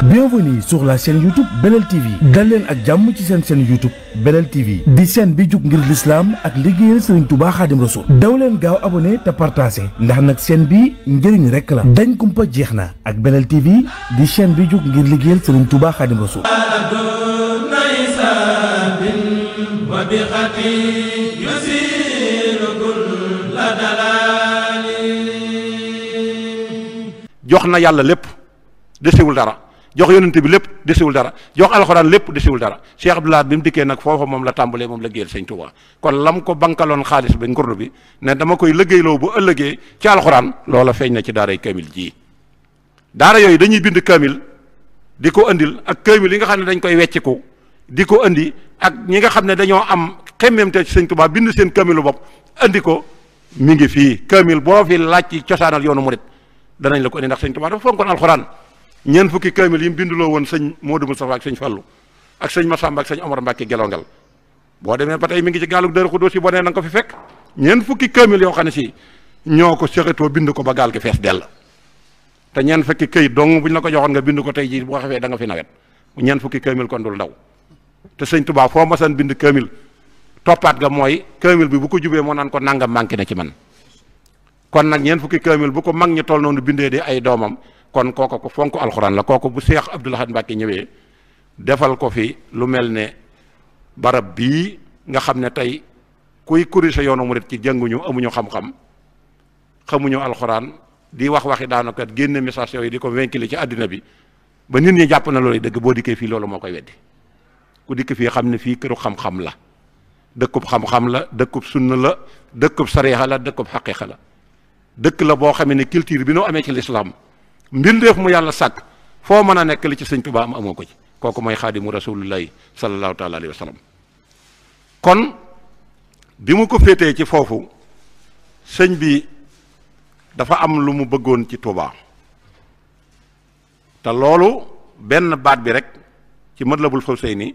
Bienvenue sur la chaîne YouTube Belel TV dal leen ak jàmm ci seen chaîne YouTube Belel TV di chaîne bi jug ngir l'islam ak liggéeyal Serigne Touba Khadim Rassoul daw leen gaaw abonné te partagé ndax nag chaîne bi njëriñ rek la dañ kumpa jeex na ak Belel TV di chaîne bi jug ngir liggéeyal Serigne Touba Khadim Rassoul. jox na yàlla lépp desewul dara jox yonente bi lépp desewul dara jox alxuraan lépp desewul dara Cheikh Abdoulaye bi mu dikkee nag foofa moom la tàmbalee moom la géeyal sëñ Touba kon lam ko bankaloon xaalis bi ngurdu bi ne dama koy liggéeyloo bu ëllëgee ci alxuraan loola feeñ na ci daaray kaamil ji daara yooyu dañuy bind kaamil di ko andil ak kaamil yi nga xam ne dañ koy wecciku di ko andi ak ñi nga xam ne dañoo am xemmemte ci sëñ Touba bind seen kaamilu bopp andi ko mi ngi fii kaamil boo fi laaj ci cosaanal yoonu murit danañ la ko indi ndax sëñ Touba dafa fonkoon alxuraan ñeent fukki kaamil yi mu binduloo woon sëñ Modou Moustapha ak sëñ Fallou ak sëñ Massamba ak sëñ Omar Mbacke Gelongal boo demee ba tey mi ngi ci gaalug Daaru Xudoos yi boo nee na nga ko fi fekk ñeent fukki kaamil yoo xam ne si ñoo ko seqatoo bind ko ba gaal gi fees dell te ñeent fukki këyit dong buñ la ko joxoon nga bind ko tey jii boo xefee da nga fi nawet ñeent fukki kaamil kon dul ndaw te sëñ Touba foo masan bind kaamil toppaat ga mooy kaamil bi bu ko jubee moo naan ko nangam manqué na ci man kon nag ñeent fukki kaamil bu ko mag ñi toll noonu bindee di ay doomam kon kooku ko fonk alxuraan la kooku bu Seex Abdul Ahad Mbàkke ñëwee defal ko fi lu mel ne barab bii nga xam ne tey kuy corriger yoonu murit ci jànguñu amuñu xam-xam xamuñu alxuraan di waxi daanaka génne message yooyu di ko vaincre ci àddina bi ba nit ñi jàpp na loolu dëgg boo dikkee fii loolu moo koy weddi ku dikk fii xam ne fii këru xam-xam la dëkkub xam-xam la dëkkub sunna la dëkkub sariixa la dëkkub xaqiiqa la dëkk la boo xamee ne culture bi noo amee ci lislaam mbindeef mu yàlla sàkk foo mën a nekk li ci sëñ Tuubaa am amoo ko ci kooku mooy xaadimu rasulillahi sallallahu taala alayhi wa sallam kon bi mu ko féetee ci foofu sëñ bi dafa am lu mu bëggoon ci Tuubaa te loolu benn baat bi rek ci Matlabul Fawzayni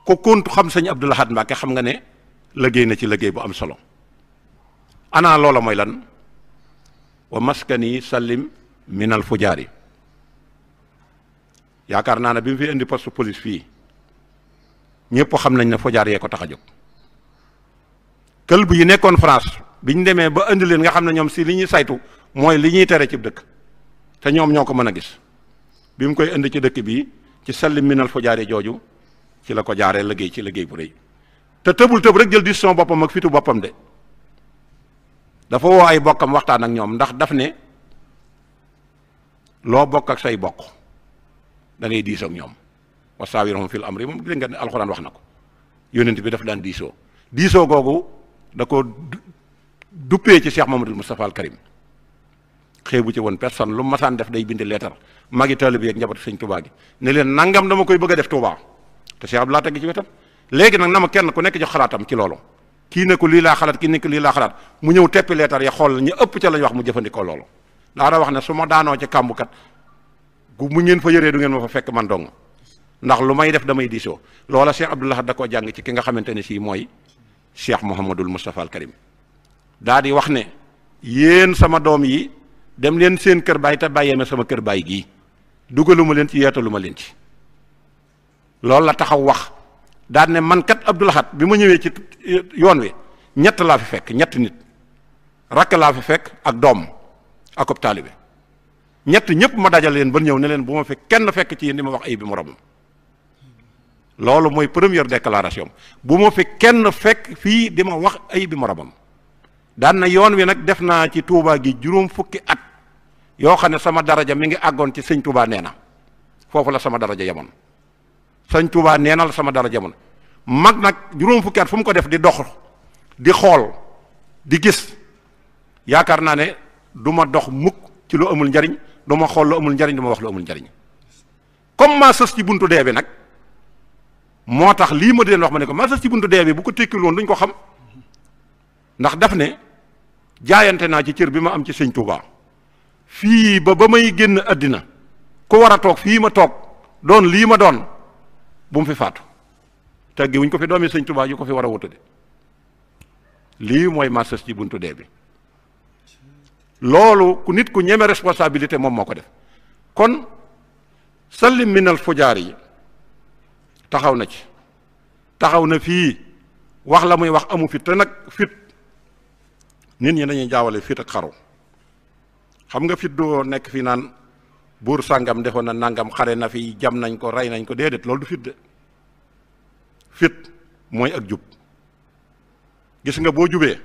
ko kontu xam sëñ Abdul Ahad Mbàkke xam nga ne liggéey na ci liggéey bu am solo ana loola mooy lan wa maskani sallim minal fujaari yaakaar naa ne bi mu fi indi poste police fii ñëpp xam nañ ne fujaar yee ko tax a jóg këlb yi nekkoon France bi ñu demee ba indi leen nga xam ne ñoom si li ñuy saytu mooy li ñuy tere ci dëkk te ñoom ñoo ko mën a gis bi mu koy indi ci dëkk bi ci sallim minal fujaari jooju ci la ko jaaree liggéey ci liggéey bu rëy te tëbul tëb rek jël décision boppam ak fitu boppam de dafa woo ay bokkam waxtaan ak ñoom ndax daf ne loo bokk ak say bokk da ngay diisoo ak ñoom wa saawirhum fil amri moom dégg nga ne alxuraan wax na ko yónent bi daf daan diisoo googu da ko duppee ci Cheikh Mamadou Moustapha al Karim xeebu ci woon personne lu masaan def day bind leetar magi taalibe bi ak njabootu sëñ Touba gi ne leen nangam dama koy bëgg a def Touba te Cheikh Abdoulaye teg ci wetam léegi nag na ma kenn ku nekk jox xalaatam ci loolu kii ne ko lii laa xalaat kii ne ko lii laa xalaat mu ñëw teppi leetar ya xool ñu ëpp ca lañ wax mu jëfandikoo loolu daana wax ne su ma daanoo ci kàmbukat gu mu ngeen fa yëree du ngeen ma fa fekk man dong ndax lu may def damay diisoo loola Cheikh Abdoul Ahad da koo jàng ci ki nga xamante ne sii mooy Cheikh Mouhamadul Moustapha al Karim daa di wax ne yéen sama doom yi dem leen seen kër baay te bàyyee ma sama kër baay gii dugaluma leen ci yeetaluma leen ci loolu la taxaw wax daan ne man kat Abdoul Ahad bi ma ñëwee ci yoon wi ñett laa fi fekk ñett nit rakk laa fi fekk ak doom ak ab taalibe ñett ñëpp ma dajal leen ba ñëw ne leen bu ma fi kenn fekk ci yéen di ma wax ay bi moromam loolu mooy première déclaration bu ma fi kenn fekk fii di ma wax ay bi moromam daan na yoon wi nag def naa ci Touba gi juróom fukki at yoo xam ne sama daraja mi ngi àggoon ci sëñ Touba nee na foofu la sama daraja yemoon sëñ Touba nee na la sama daraja yemoon mag nag juróom fukki at fu mu ko def di dox di xool di gis yaakaar naa ne du ma dox mukk ci lu amul njariñ du ma xool lu amul njariñ du ma wax lu amul njariñ comme maa sës ci buntu dee bi nag moo tax lii ma di leen wax ma ne ko maa sës ci buntu dee bi bu ko tekkil woon duñ ko xam ndax daf ne jaayante naa ci cër bi ma am ci sëñ Touba fii ba may génn àddina ku war a toog fii ma toog doon lii ma doon bu mu fi faatu teggi wuñ ko fi doomi sëñ Touba yu ko fi war a wutu de lii mooy maa sës ci buntu dee bi loolu ku nit ku ñeme responsabilité moom moo ko def kon sallim minal fujaar yi taxaw na ci, taxaw na fii wax la muy wax amu fit. te nag fit nit ñi dañuy jaawale fit ak xaru. xam nga fit doo nekk fii naan buur sàngam defoon na nangam, xare na fi, jam nañ ko, rey nañ ko, déedéet, loolu du fit de. fit mooy ak jub. gis nga boo jubee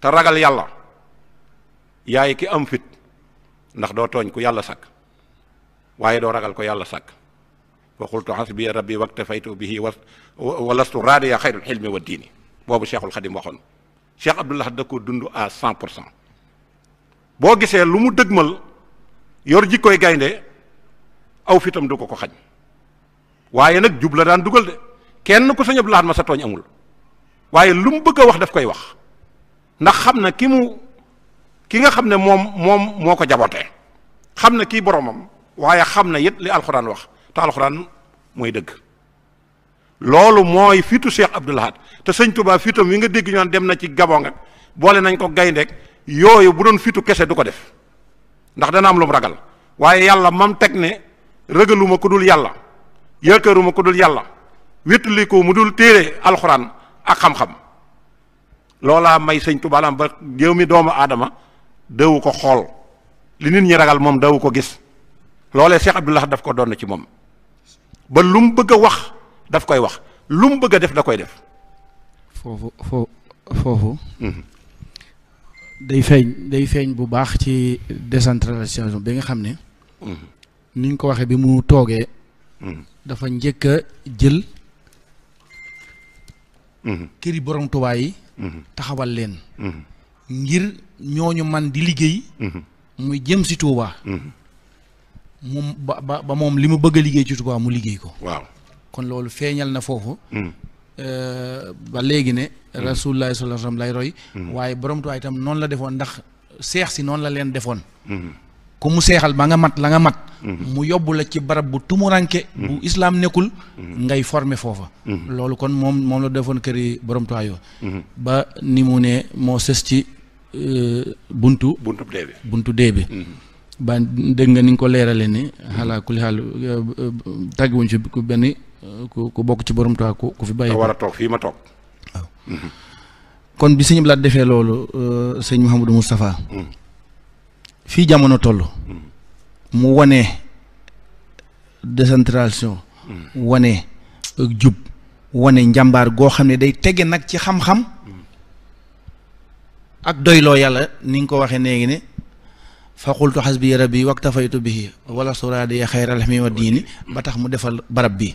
te ragal yàlla yaay ki am fit, ndax doo tooñ ku yàlla sàkk waaye doo ragal ko yàlla sàkk. wa qultu hasbiya rabbi waktafaytu bihi wa lastu raadiya xayrul xilmi wa diini, boobu Cheikhul Xadim waxoon. Cheikh Abdoul Ahad da ko dund à 100%. boo gisee lu mu dëgmal yor jikkoy gaynde aw fitam du ko ko xañ, waaye nag jub la daan dugal de. kenn ku Sëñ Abdoul Ahad ma sa tooñ amul, waaye lu mu bëgg a wax daf koy wax, ndax xam na ki nga xam ne moom moo ko jabootee, xam na kii boromam, waaye xam na it li alxuraan wax, te alxuraan mooy dëgg. loolu mooy fitu Cheikh Abdoul Ahad. te Sëñ Tuubaa fitam wi nga dégg ñu naan dem na ci Gabon ak boole nañ ko gayndeek yooyu, bu doon fitu kese du ko def, ndax dana am lu mu ragal. waaye yàlla mam teg ne ragaluma ko dul yàlla, yaakaaruma ko dul yàlla, wéttali ko mu dul téere alxuraan ak xam-xam, loolaa may Sëñ Tuubaa lam ba jéew mi doomu aadama dawu ko xool, li nit ñi ragal moom dawu ko gis. loolee Cheikh Abdoul Ahad daf ko doon ci moom, ba lu mu bëgg a wax daf koy wax, lu mu bëgg a def da koy def. foofu day feeñ bu baax ci décentralisation bi nga xam ne ni ñu ko waxee bi mu toogee dafa njëkk a jël këri borom Tuubaa yi taxawal leen ngir ñooñu man di liggéey muy jëm si Tuubaa moom ba moom li mu bëgg a liggéey ci Tuubaa mu liggéey ko. waaw kon loolu feeñal na foofu ba léegi ne Rasulullah sallallahu alayhi wasallam lay roy waaye borom Tuubaa itam noonu la defoon, ndax seex si noonu la leen defoon. ku mu seexal ba nga mat la nga mat mu yóbbu la ci barab bu tumuranke bu islaam nekkul ngay former foofa. loolu kon moom la defoon këri borom Tuubaa yoo ba ni mu ne moo sës ci buntu dee bi ba dégg nga ni nga ko leerale ni xalaa kulli xaal tàgguwuñ ci ku benn ku bokk ci borom Tuubaa ku fi bàyyi war a toog fii ma toog. waaw kon bi sëñ Blaat defee loolu sëñ Mouhamadou Moustapha fii jamono toll mu wane décentralisation wane ak jub wane njàmbaar goo xam ne day tege nag ci xam-xam ak doyloo yàlla ni nga ko waxee léegi ne fa qultu hasbiya rabbi waktafaytu bihi wala suraadiya xayral xilmi wa diini ba tax mu defal barab bi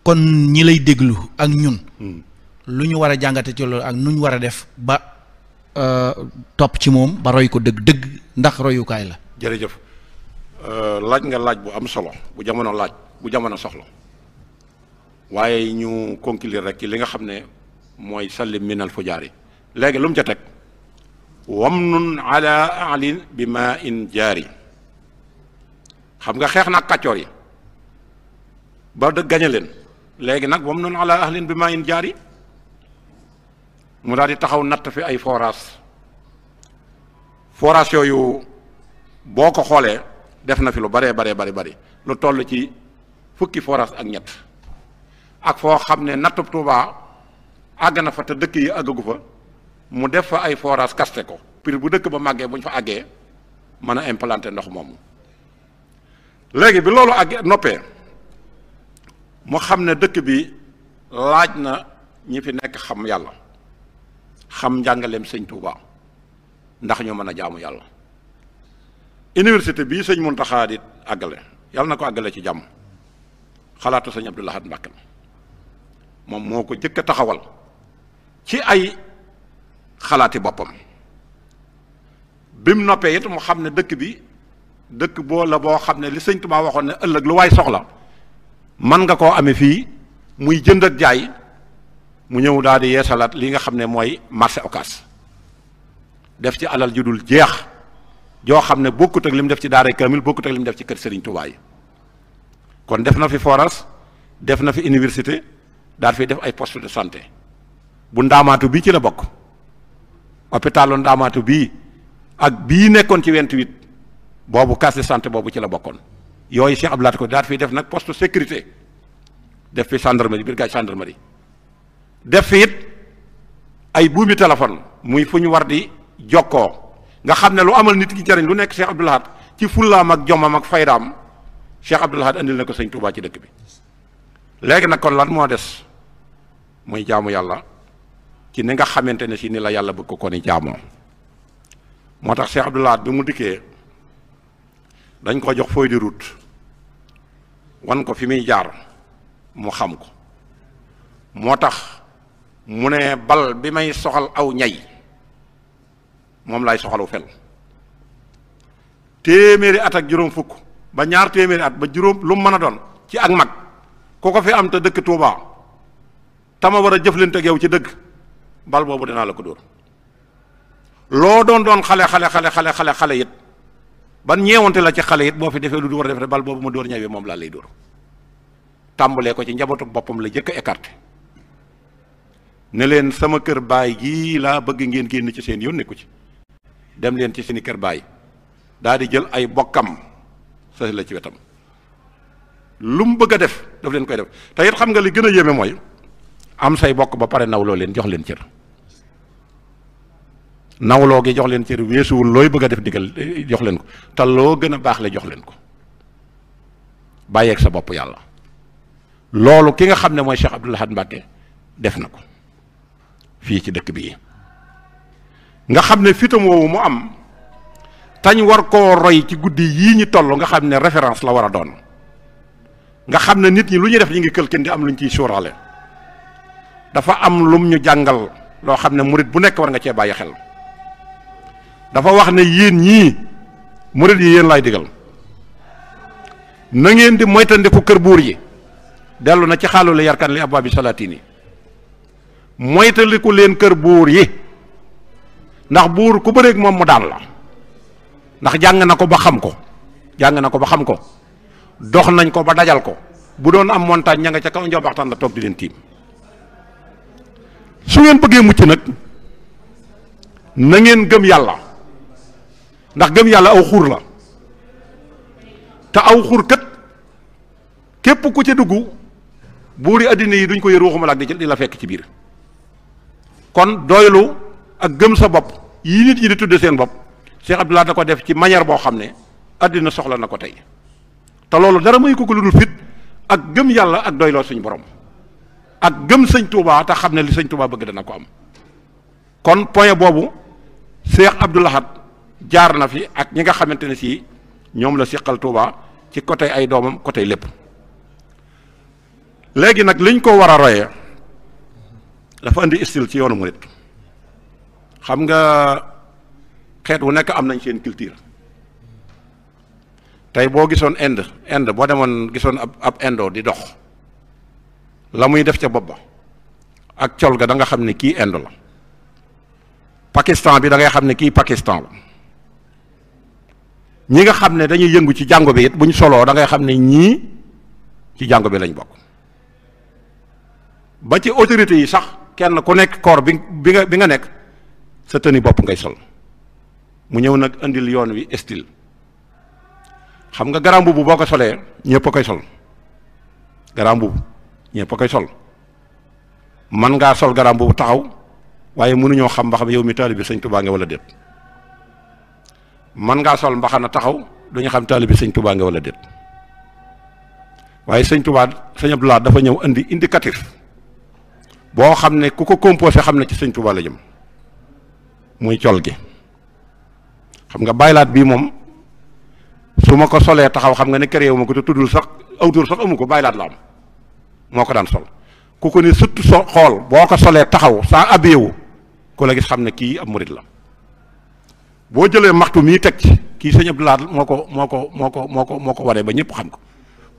kon ñi lay déglu ak ñun lu ñu war a jàngate ci loolu ak nu ñu war a def ba topp ci moom ba roy ko dëgg ndax royukaay la. jërëjëf laaj nga laaj bu am solo bu jamono soxla waaye ñu conclure rek ci li nga xam ne mooy sallim minal fujaar yi léegi lu mu ca teg wamnun ala alin bi ma in jaari. xam nga xeex na kàccoor yi ba da gañe leen, léegi nag wamnun ala ahlin bi ma in jaari mu daal di taxaw natt fi ay forage yooyu boo ko xoolee def na fi lu bari lu toll ci fukki forage ak ñett, ak foo xam ne nattub Tuubaa àgg na fa te dëkk yi àggagu fa mu def fa ay forage kaste ko pour bu dëkk ba màggee bu ñu fa àggee mën a implanter ndox moomu. léegi bi loolu àggee noppee mu xam ne dëkk bi laaj na ñi fi nekk xam yàlla, xam njàngaleem sëñ Tuubaa ndax ñu mën a jaamu yàlla. université bii sëñ Muntaxaa di àggale yàlla na ko àggale ci jàmm, xalaatu sëñ Abdoul Ahad Mbacké moom moo ko jëkk a taxawal ci ay xalaati boppam. bi mu noppee it mu xam ne dëkk bi dëkk boo xam ne li sëñ Tuubaa waxoon ne ëllëg lu waay soxla man nga koo amee fii muy jënd ak jaay, mu ñëw daal di yeesalaat li nga xam ne mooy marché Ocass def ci alal ju dul jeex joo xam ne bokkut ak li mu def ci daara kaamil, bokkut ak li mu def ci kër Serigne Touba yi. kon def na fi forage, def na fi université, daal fi def ay poste de santé. bu ndaamaatu bii ci la bokk, hôpitalu ndaamaatu bii ak bii nekkoon ci 28 boobu case de santé boobu ci la bokkoon. yooyu Cheikh Abdou Lahad ko daat fi def nag poste sécurité def fi gendarmerie brigade gendarmerie def fi it ay buumi téléphone muy fu ñu war di jokkoo nga xam ne lu amal nit ki jariñ lu nekk Cheikh Abdou Lahad ci fullaam ak jomam ak faydaam Cheikh Abdou Lahad andil na ko sëñ Touba ci dëkk bi léegi nag kon lan moo des muy jaamu yàlla ci ni nga xamante ne si ni la yàlla bëgg ko ni jaamoo moo tax Cheikh Abdou Lahad bi mu dikkee dañ ko jox feuille de route wan ko fi muy jaar mu xam ko moo tax mu ne bal bi may soxal aw ñay moom lay soxalu fel téeméeri at ak juróom fukk ba ñaar téeméeri at ba juróom lu mu mën a doon ci ak mag ku ko fi am te dëkk Touba tama war a jëflante ak yow ci dëgg bal boobu dinaa la ko dóor loo doon xale it ban ñeewante la ci xale it boo fi defee lu du war a def bal boobu ma dóor ñawee moom laa lay dóor tàmbalee ko ci njabootu boppam la jëkk a écarté ne leen sama kër baay gii laa bëgg ngeen génn ci seen yoon nekku ci dem leen ci seeni kër baay daal di jël ay bokkam sa la ci wetam lu mu bëgg a def daf leen koy def te it xam nga li gën a yéeme mooy am say bokk ba pare nawloo leen jox leen cër nawloo gi jox leen cër weesuwul looy bëgg a def digal jox leen ko te loo gën a baax le jox leen ko bàyyeeg sa bopp yàlla loolu ki nga xam ne mooy Cheikh Abdou Lahad Mbacké def na ko fii ci dëkk bii nga xam ne fitam woowu mu am tañ war koo roy ci guddi yii ñu toll nga xam ne référence la war a doon nga xam ne nit ñi lu ñuy def ñu ngi këlken di am lu ñu ciy sóoraale dafa am lum ñu jàngal loo xam ne murit bu nekk war nga cee bàyyi xel dafa wax ne yéen ñii murit yi yéen laay digal na ngeen di moytandiku kër buur yi dellu na ci xaalu la yarkan li abwaabi salaatini moytandiku leen kër buur yi ndax buur ku bëreeg moom mu daan la ndax jàng na ko ba xam ko dox nañ ko ba dajal ko bu doon am montagne ña nga ca kaw njombaxtaan la toog di leen tiim su ngeen bëggee mucc nag na ngeen gëm yàlla ndax gëm yàlla aw xur la te aw xur kat képp ku ca dugg buuri addina yi duñ ko yër waxuma la ak di la fekk ci biir kon doylu ak gëm sa bopp yi nit ñi di tudde seen bopp Cheikh Abdou Lahad da ko def ci manière boo xam ne addina soxla na ko tey te loolu dara muy ko lu dul fit ak gëm yàlla ak doyloo suñ borom ak gëm sëñ Touba te xam ne li sëñ Touba bëgg dana ko am kon point boobu Cheikh Abdou Lahad jaar na fi ak ñi nga xamante ne si ñoom la seqal Touba ci côté ay doomam côté lépp léegi nag liñ ko war a royee dafa indi style ci yoonu murit xam nga xeet wu nekk am nañ seen culture tey boo gisoon Inde boo demoon gisoon ab indo di dox la muy def ca bopp ba ak col ga da nga xam ne kii Inde la Pakistan bi da ngay xam ne kii Pakistan la ñi nga xam ne dañuy yëngu ci jàngo bi it bu ñu soloo da ngay xam ne ñii ci jàngo bi lañ bokk ba ci autorités yi sax kenn ku nekk corps bi nga nekk sa tëni bopp ngay sol mu ñëw nag indil yoon wi style xam nga garam bubu boo ko solee ñëpp a koy sol garam bubu ñëpp a koy sol man ngaa sol garam bubu taxaw waaye mënuñoo xam ba xam yow mi taalibi sëñ Tuubaa nga wala déet man ngaa sol mbaxana taxaw duñu xam taalibi sëñ Tuubaa nga wala déet waaye sëñ Tuubaa sëñ Abdou Lahad dafa ñëw indi indicatif boo xam ne ku ko composé xam ne ci sëñ Tuubaa la jëm muy col gi xam nga baylaat bii moom su ma ko solee taxaw xam nga ne kër yow ma ko te tuddul sax awtur sax amu ko baylaat la am moo ko daan sol ku ko ne surtout xool boo ko solee taxaw saa abeewu ku la gis xam ne kii ab murit la boo jëlee maxtu mii teg ci kii sëñ Abdou Lahad moo ko waree ba ñëpp xam ko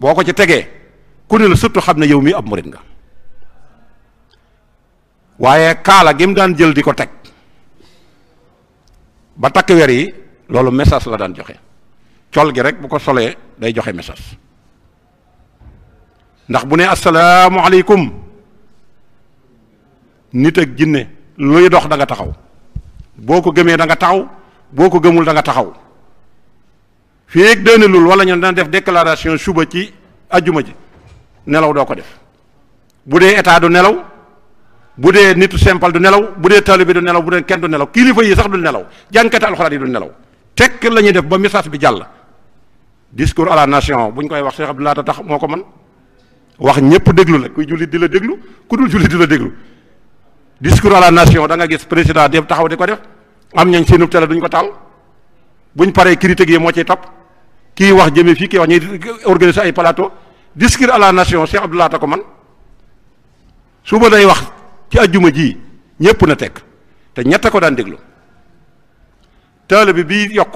boo ko ci tegee ku ne la surtout xam ne yow mii ab murit nga waaye kaala gi mu daan jël di ko teg ba takk weer yi loolu message la daan joxe col gi rek bu ko solee day joxe message ndax bu ne asalaamaaleykum nit ak jinne luy dox da nga taxaw boo ko gëmee da nga taxaw boo ko gëmul da nga taxaw fii ak dënalul wala ñu dana def déclaration suba ci ajjuma ji nelaw doo ko def. bu dee état du nelaw bu dee nitu simple du nelaw bu dee taalibe du nelaw bu dee kenn du nelaw kilifa yi sax du nelaw jànkati alxuraan yi du nelaw tekk la ñuy def ba message bi jàll. discours à la nation bu ñu koy wax Cheikh Abdou Lahad tax moo ko man wax ñëpp déglu la kuy jullit di la déglu ku dul jullit di la déglu discours à la nation da nga gis président dem taxaw di ko def am ñañ seenu télé duñ ko taal buñ paree critique yi moo ciy topp kii wax jëmee fii kii wax ñuy organiser ay plateau discours à la nation Cheikh Abdou Lahad ko man suba day wax ci ajjuma ji ñëpp na tekk te ñett ko daan déglu taalibe bi yokk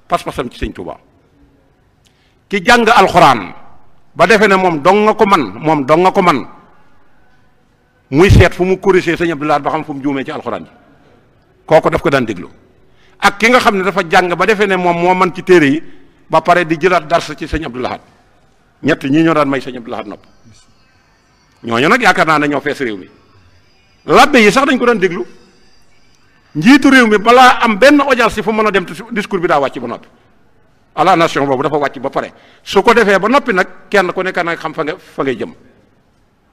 pas-pasam ci sëñ Tuubaa ki jàng alxuraan ba defee ne moom dong nga ko man muy seet fu mu corriger sëñ Abdou Lahad ba xam fu mu juumee ci alxuraan bi kooku daf ko daan déglu ak ki nga xam ne dafa jàng ba defee ne moom moo man ci téere yi ba pare di jëlaat dars ci sëñ Abdou Lahad ñett ñii ñoo daan may sëñ Abdou Lahad nopp ñooñu nag yaakaar naa ne ñoo fees réew mi labbe yi sax dañ ko daan déglu njiitu réew mi balaa am benn audience si fu mën a dem discours bi daa wàcc ba noppi à la nation boobu dafa wàcc ba pare su ko defee ba noppi nag kenn ku nekk nag xam fa ngay jëm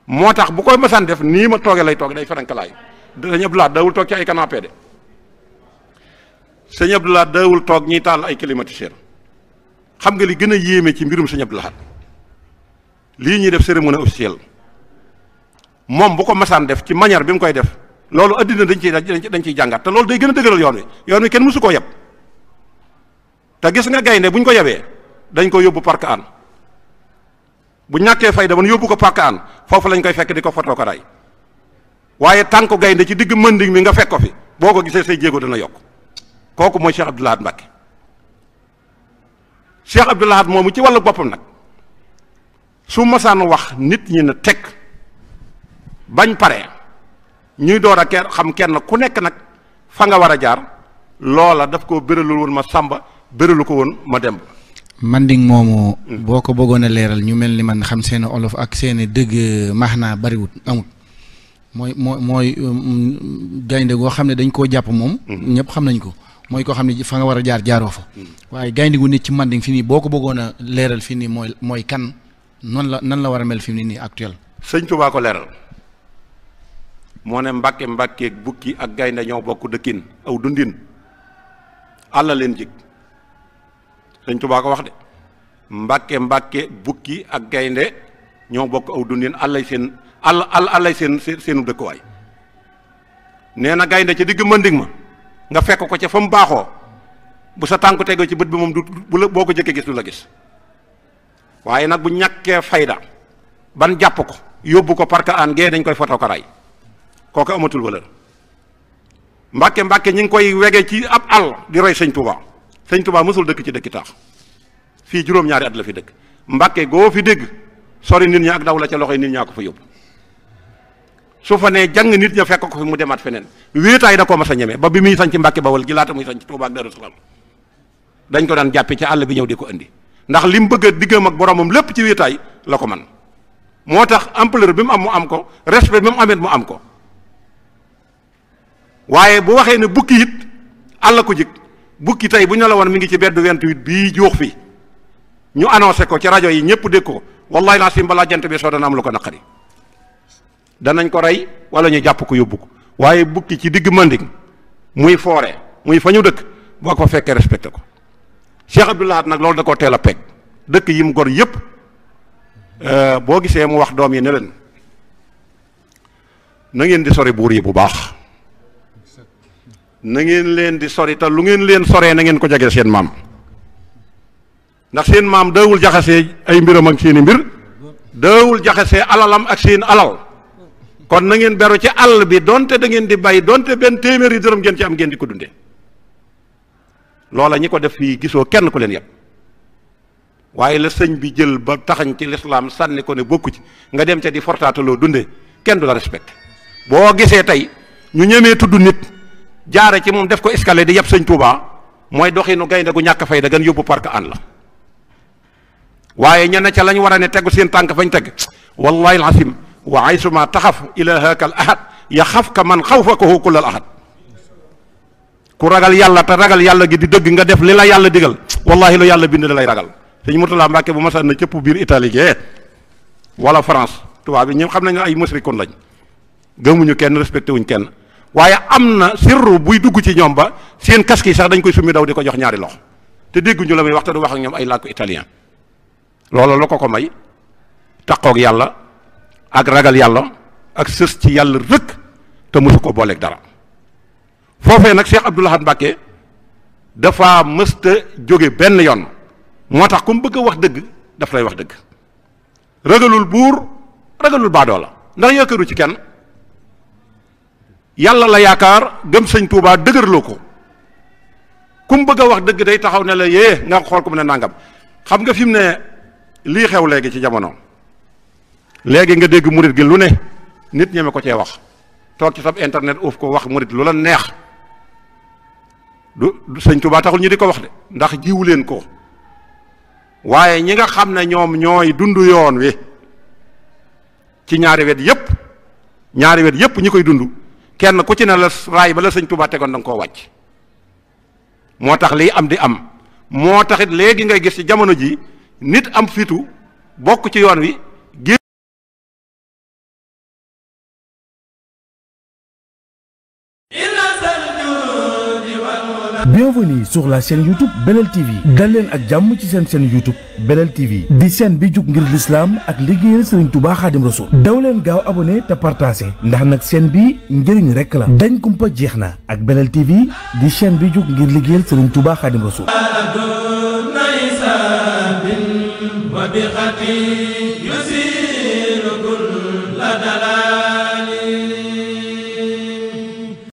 moo tax bu koy masaan def nii ma tooge lay toog day ferankalaay sëñ Abdou Lahad daawul toog ci ay canapé de sëñ Abdou Lahad daawul toog ñiy taal ay climatiseur xam nga li gën a yéeme ci mbirum sëñ Abdou Lahad lii ñuy def cérémonie officielle moom bu ko masaan def ci manière bi mu koy def loolu addina dañ ciy jàngat te loolu day gën a dëgëral yoon wi kenn mësu koo yeb te gis nga gaynde bu ñu ko yebee dañ ko yóbbu parc an bu ñàkkee fayda man yóbbu ko parc an foofu lañ koy fekk di ko fotoo ko ray waaye tànku gaynde ci digg mënding mi nga fekk ko fi boo ko gisee say jéego dana yokk kooku mooy Cheikh Abdou Lahad Mbacké Cheikh Abdou Lahad moomu ci wàllu boppam nag su masaan wax nit ñi na teg bañ pare ñuy door a kenn ku nekk nag fa nga war a jaar loola daf koo béralul woon ma sàmba béralu ko woon ma demb manding moomu boo ko bëggoon a leeral ñu mel ni man xam seen olof ak seen dëgg maax naa bariwut amut mooy gaynde goo xam ne dañ koo jàpp moom ñëpp xam nañ ko mooy koo xam ne fa nga war a jaar jaaroo fa waaye gaynde gu nit ci manding fi nii boo ko bëggoon a leeral fi nii mooy kan nan la war a mel fi nii actuel sëñ Tuubaa ko leeral moo ne mbàkkeeg bukki ak gaynde ñoo bokk dëkkin aw dundin àlla leen jig sëñ Tuubaa ko wax de mbàkke bukki ak gaynde ñoo bokk aw dundin àllay seenu dëkkuwaay nee na gaynde ci digg mëndig ma nga fekk ko ca fa mu baaxoo bu sa tànku tegoo ci bët bi moom boo ko jëkkee gis du la gis waaye nag bu ñàkkee fayda ban jàpp ko yóbbu ko parc an gee dañ koy foto ko ray kooku amatul valeur mbàkke ñi ngi koy wege ci ab àll di roy sëñ Tuubaa mësul dëkk ci dëkki taax fii juróom-ñaari at la fi dëkk mbàkke goo fi dégg sori nit ñi ak daw la ca loxoy nit ñaa ko fa yóbbu su fa nee jàng nit ña fekk ko fi mu demaat feneen wéetaay da koo mas a ñeme ba bi muy sañ ci Mbàkke Bawol gi laata muy sañ ci Tuubaa ak Daaru Salaam dañ ko daan jàppe ci àll bi ñëw di ko indi ndax li mu bëgg a diggam ak boromam lépp ci wéetaay la ko man moo tax ampleur bi mu am mu am ko respect bi mu amee mu am ko waaye bu waxee ne bukki it àll ko jik bukki tey bu ñu la woon mi ngi ci beddu 28 bii juux fi ñu annoncé ko ci rajo yi ñëpp dégg ko wallahi naa sim balaa jant bi soo dana am lu ko naqari danañ ko rey wala ñu jàpp ko yóbbu ko waaye bukki ci digg manding muy foore muy fa ñu dëkk boo ko fekkee respecté ko Cheikh Abdou Lahad nag loolu da koo teel a peeg dëkk yi mu gor yëpp boo gisee mu wax doom yi ne leen na ngeen di sori buur yi bu baax na ngeen leen di sori te lu ngeen leen soree na ngeen ko jege seen maam ndax seen maam daawul jaxasee ay mbiram ak seeni mbir daawul jaxasee alalam ak seen alal kon na ngeen beru ci àll bi donte da ngeen di bay donte benn téeméeri dërëm ngeen ci am ngeen di ko dundee loola ñi ko def fii gisoo kenn ku leen yëpp waaye la sëñ bi jël ba taxañ ci lislaam sànni ko ne bokku ci nga dem ca di fortaataloo dundee kenn du la respecté boo gisee tey ñu ñemee tudd nit jaare ci moom def ko escalier di yeb sëñ Touba mooy doxinu gaynde gu ñàkk fay da gan yóbbu parc an la waaye ñenn ca lañ war a ne tegu seen tànk fañ teg wallahi alazim wa aysuma taxaf ilahaka al ahad yaxafka man xawfakahu kullal ahad ku ragal yàlla te ragal yàlla gi di dëgg nga def li la yàlla digal wallahi lu yàlla bind da lay ragal. sëñ Murtala Mbàkke bu masaan na cëpp biir Italie gee wala France tubaab bi ñoom xam nañ ne ay musrikoon lañ gëmuñu kenn respecté wuñ kenn waaye am na sirru buy dugg ci ñoom ba seen casque yi sax dañ koy summi daw di ko jox ñaari loxo te dégguñu la muy wax te du wax ak ñoom ay làkku italien loolu la ko may taqoog yàlla ak ragal yàlla ak sës ci yàlla rëkk te mosu ko booleeg dara foofee nag Cheikh Abdoul Ahad Mbacké dafa mësta jóge benn yoon moo tax ku mu bëgg a wax dëgg daf lay wax dëgg ragalul buur ragalul baadoo la ndax yaakaaru ci kenn yàlla la yaakaar gëm sëñ Tuubaa dëgërloo ko ku mu bëgg a wax dëgg day taxaw ne la yee nga xool ko mu ne nangam xam nga fi mu ne lii xew léegi ci jamono léegi nga dégg murit gi lu ne nit ñeme ko cee wax toog ci sab internet uuf ko wax murit lu la neex du sëñ Tuubaa taxul ñu di ko wax de ndax jiwu leen ko waaye ñi nga xam ne ñoom ñooy dund yoon wi ci ñaari wet yépp ñi koy dund kenn ku ci ne la raay ba la sëñ Tuubaa tegoon da nga koo wàcc moo tax lii am di am moo taxit léegi ngay gis ci jamono ji nit am fitu bokk ci yoon wi Bienvenue sur la chaîne YouTube Belel TV dal leen ak jàmm ci seen chaîne YouTube Belel TV di chaîne bi jug ngir l'islam ak liggéeyal Serigne Touba Khadim Rassoul daw leen gaaw abonné te partagé ndax nag chaîne bi njëriñ rek la dañ kumpa jeex na ak Belel TV di chaîne bi jug ngir liggéeyal Serigne Touba Khadim Rassoul wa bi